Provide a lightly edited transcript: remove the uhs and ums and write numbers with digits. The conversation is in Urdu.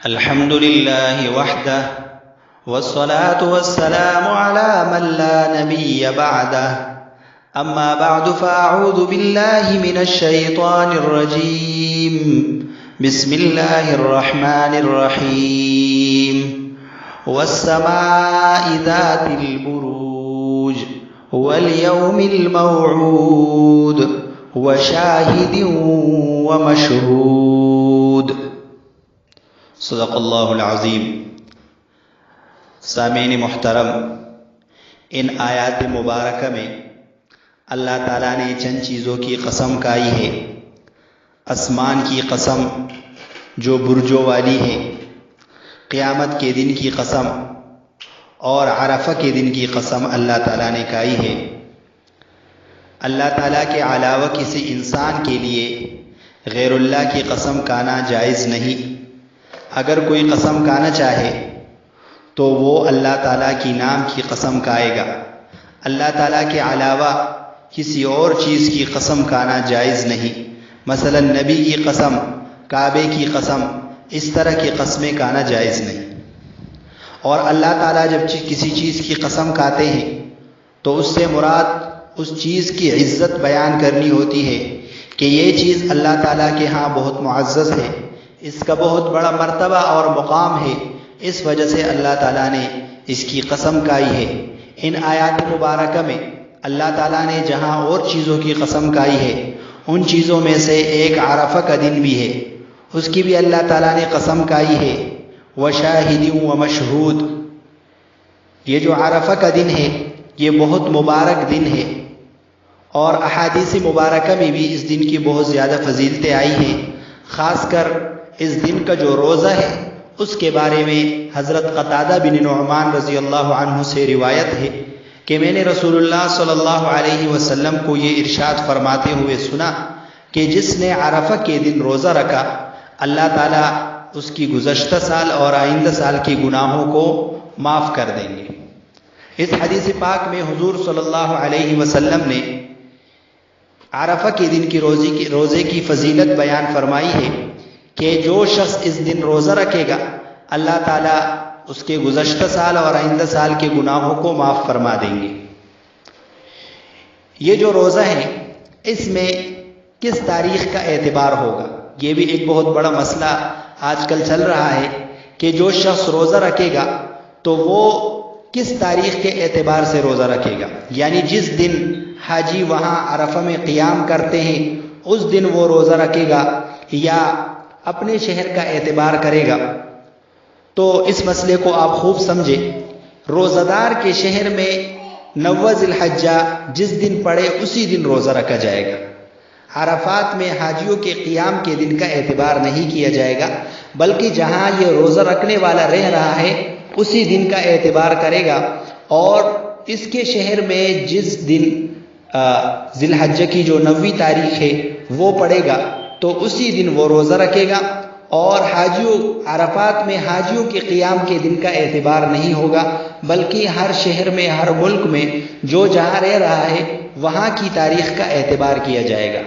الحمد لله وحده والصلاة والسلام على من لا نبي بعده أما بعد فأعوذ بالله من الشيطان الرجيم بسم الله الرحمن الرحيم والسماء ذات البروج واليوم الموعود وشاهد ومشهود صدق اللہ العظیم۔ سامعین محترم، ان آیات مبارکہ میں اللہ تعالیٰ نے چند چیزوں کی قسم کھائی ہے۔ آسمان کی قسم جو برجوں والی ہے، قیامت کے دن کی قسم اور عرفہ کے دن کی قسم اللہ تعالیٰ نے کھائی ہے۔ اللہ تعالیٰ کے علاوہ کسی انسان کے لیے غیر اللہ کی قسم کھانا جائز نہیں۔ اگر کوئی قسم کھانا چاہے تو وہ اللہ تعالیٰ کی نام کی قسم کھائے گا۔ اللہ تعالیٰ کے علاوہ کسی اور چیز کی قسم کھانا جائز نہیں۔ مثلا نبی کی قسم، کعبے کی قسم، اس طرح کی قسمیں کھانا جائز نہیں۔ اور اللہ تعالیٰ جب کسی چیز کی قسم کھاتے ہیں تو اس سے مراد اس چیز کی عزت بیان کرنی ہوتی ہے کہ یہ چیز اللہ تعالیٰ کے ہاں بہت معزز ہے، اس کا بہت بڑا مرتبہ اور مقام ہے، اس وجہ سے اللہ تعالیٰ نے اس کی قسم کھائی ہے۔ ان آیات مبارکہ میں اللہ تعالیٰ نے جہاں اور چیزوں کی قسم کھائی ہے، ان چیزوں میں سے ایک عرفہ کا دن بھی ہے، اس کی بھی اللہ تعالیٰ نے قسم کھائی ہے۔ وشاہد ومشہود، یہ جو عرفہ کا دن ہے یہ بہت مبارک دن ہے، اور احادیث مبارکہ میں بھی اس دن کی بہت زیادہ فضیلتیں آئی ہیں۔ خاص کر اس دن کا جو روزہ ہے اس کے بارے میں حضرت قتادہ بن نعمان رضی اللہ عنہ سے روایت ہے کہ میں نے رسول اللہ صلی اللہ علیہ وسلم کو یہ ارشاد فرماتے ہوئے سنا کہ جس نے عرفہ کے دن روزہ رکھا اللہ تعالیٰ اس کی گزشتہ سال اور آئندہ سال کے گناہوں کو معاف کر دیں گے۔ اس حدیث پاک میں حضور صلی اللہ علیہ وسلم نے عرفہ کے دن کی روزے کی فضیلت بیان فرمائی ہے کہ جو شخص اس دن روزہ رکھے گا اللہ تعالیٰ اس کے گزشتہ سال اور آئندہ سال کے گناہوں کو معاف فرما دیں گے۔ یہ جو روزہ ہے اس میں کس تاریخ کا اعتبار ہوگا، یہ بھی ایک بہت بڑا مسئلہ آج کل چل رہا ہے کہ جو شخص روزہ رکھے گا تو وہ کس تاریخ کے اعتبار سے روزہ رکھے گا، یعنی جس دن حاجی وہاں عرفہ میں قیام کرتے ہیں اس دن وہ روزہ رکھے گا یا اپنے شہر کا اعتبار کرے گا۔ تو اس مسئلے کو آپ خوب سمجھیں۔ روزہ دار کے شہر میں 9 ذی الحجہ جس دن پڑے اسی دن روزہ رکھا جائے گا۔ عرفات میں حاجیوں کے قیام کے دن کا اعتبار نہیں کیا جائے گا، بلکہ جہاں یہ روزہ رکھنے والا رہ رہا ہے اسی دن کا اعتبار کرے گا، اور اس کے شہر میں جس دن ذی الحجہ کی جو 9ویں تاریخ ہے وہ پڑے گا تو اسی دن وہ روزہ رکھے گا، اور عرفات میں حاجیوں کے قیام کے دن کا اعتبار نہیں ہوگا، بلکہ ہر شہر میں ہر ملک میں جو جہاں رہ رہا ہے وہاں کی تاریخ کا اعتبار کیا جائے گا۔